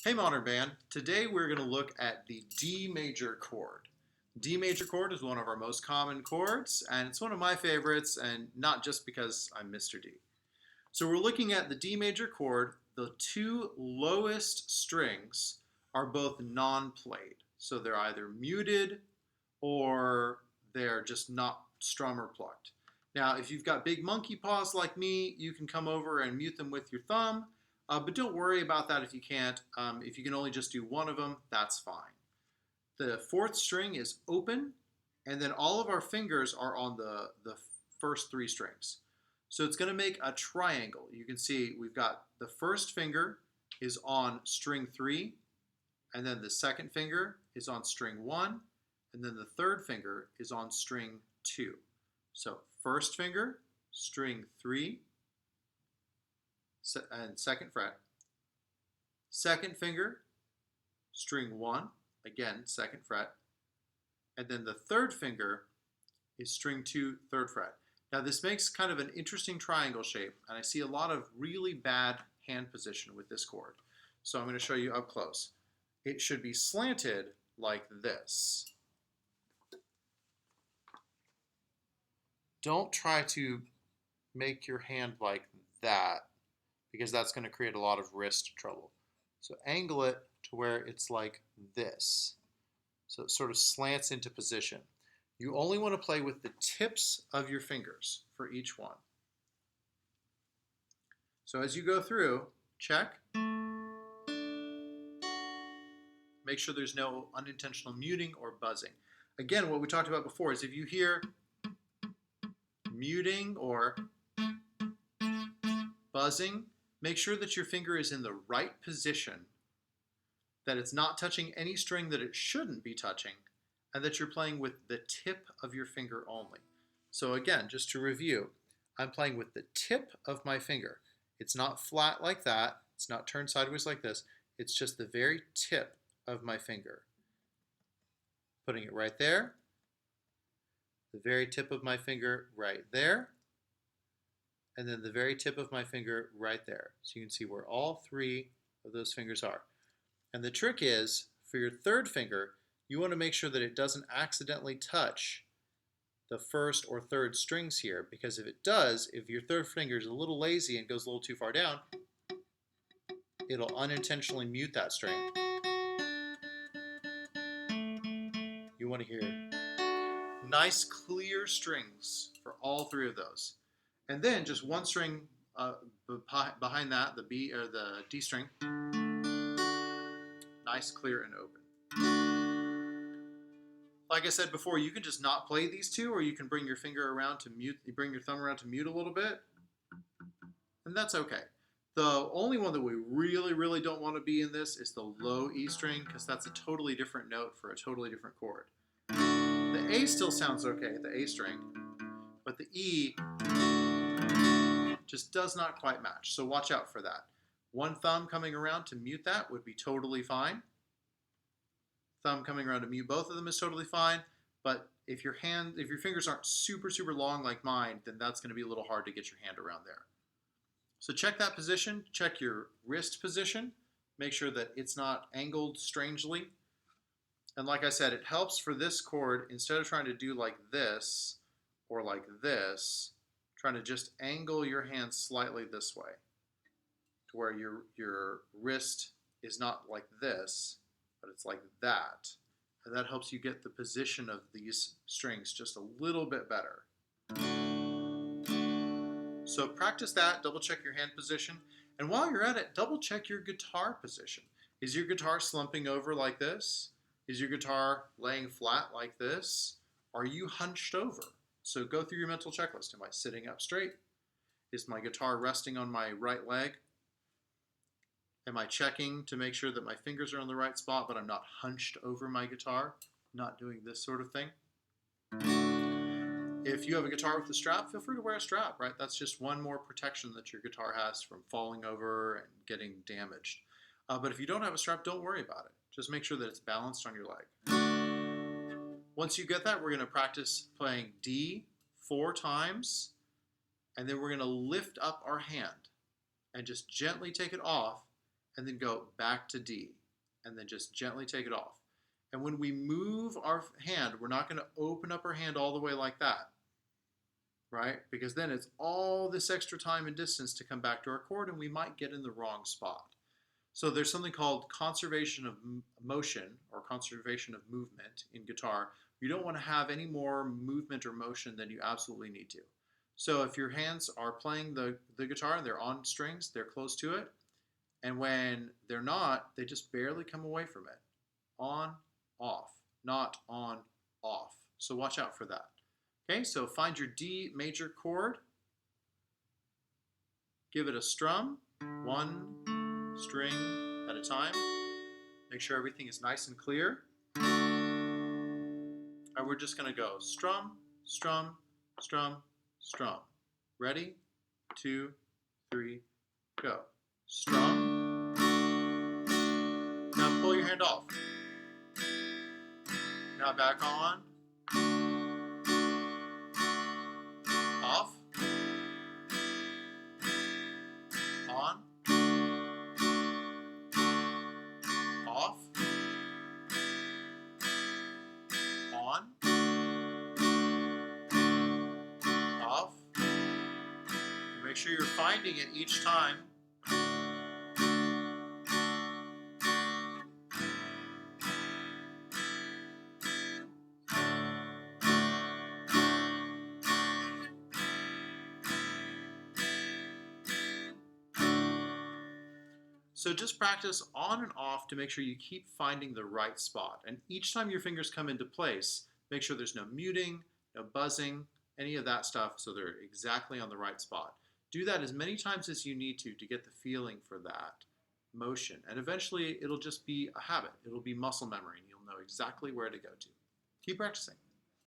Hey Modern Band, today we're going to look at the D major chord. D major chord is one of our most common chords, and it's one of my favorites, and not just because I'm Mr. D. So we're looking at the D major chord. The two lowest strings are both non-played. So they're either muted or they're just not strummed or plucked. Now, if you've got big monkey paws like me, you can come over and mute them with your thumb. But don't worry about that if you can't. If you can only just do one of them, that's fine. The fourth string is open, and then all of our fingers are on the first three strings. So it's going to make a triangle. You can see we've got the first finger is on string 3, and then the second finger is on string 1, and then the third finger is on string 2. So first finger, string 3, and second fret. Second finger, string 1, again, second fret. And then the third finger is string 2, third fret. Now this makes kind of an interesting triangle shape, and I see a lot of really bad hand position with this chord. So I'm going to show you up close. It should be slanted like this. Don't try to make your hand like that, because that's going to create a lot of wrist trouble. So angle it to where it's like this. So it sort of slants into position. You only want to play with the tips of your fingers for each one. So as you go through, check. Make sure there's no unintentional muting or buzzing. Again, what we talked about before is if you hear muting or buzzing, make sure that your finger is in the right position, that it's not touching any string that it shouldn't be touching, and that you're playing with the tip of your finger only. So again, just to review, I'm playing with the tip of my finger. It's not flat like that. It's not turned sideways like this. It's just the very tip of my finger. Putting it right there. The very tip of my finger right there. And then the very tip of my finger right there. So you can see where all three of those fingers are. And the trick is, for your third finger, you want to make sure that it doesn't accidentally touch the first or third strings here, because if it does, if your third finger is a little lazy and goes a little too far down, it'll unintentionally mute that string. You want to hear nice clear strings for all three of those. And then just one string behind that, the B or the D string, nice, clear, and open. Like I said before, you can just not play these two, or you can bring your finger around to mute. You bring your thumb around to mute a little bit, and that's okay. The only one that we really don't want to be in this is the low E string, because that's a totally different note for a totally different chord. The A still sounds okay, the A string, but the E just does not quite match. So watch out for that. One thumb coming around to mute that would be totally fine. Thumb coming around to mute both of them is totally fine. But if your fingers aren't super long like mine, then that's going to be a little hard to get your hand around there. So check that position, check your wrist position, make sure that it's not angled strangely. And like I said, it helps for this chord, instead of trying to do like this or like this, trying to just angle your hand slightly this way to where your wrist is not like this, but it's like that. And that helps you get the position of these strings just a little bit better. So practice that, double check your hand position. And while you're at it, double check your guitar position. Is your guitar slumping over like this? Is your guitar laying flat like this? Are you hunched over? So go through your mental checklist. Am I sitting up straight? Is my guitar resting on my right leg? Am I checking to make sure that my fingers are on the right spot, but I'm not hunched over my guitar, not doing this sort of thing? If you have a guitar with a strap, feel free to wear a strap, right? That's just one more protection that your guitar has from falling over and getting damaged. But if you don't have a strap, don't worry about it. Just make sure that it's balanced on your leg. Once you get that, we're going to practice playing D 4 times, and then we're going to lift up our hand and just gently take it off and then go back to D, and then just gently take it off. And when we move our hand, we're not going to open up our hand all the way like that, right? Because then it's all this extra time and distance to come back to our chord, and we might get in the wrong spot. So there's something called conservation of motion or conservation of movement in guitar. You don't want to have any more movement or motion than you absolutely need to. So if your hands are playing the guitar and they're on strings, they're close to it. And when they're not, they just barely come away from it. On, off, not on, off. So watch out for that. Okay, so find your D major chord. Give it a strum, one string at a time. Make sure everything is nice and clear. And we're just going to go strum, strum, strum, strum. Ready? 2, 3, go. Strum. Now pull your hand off. Now back on. Off. On. Off. On. Off. Make sure you're finding it each time. So just practice on and off to make sure you keep finding the right spot. And each time your fingers come into place, make sure there's no muting, no buzzing, any of that stuff, so they're exactly on the right spot. Do that as many times as you need to get the feeling for that motion. And eventually it'll just be a habit. It'll be muscle memory and you'll know exactly where to go to. Keep practicing.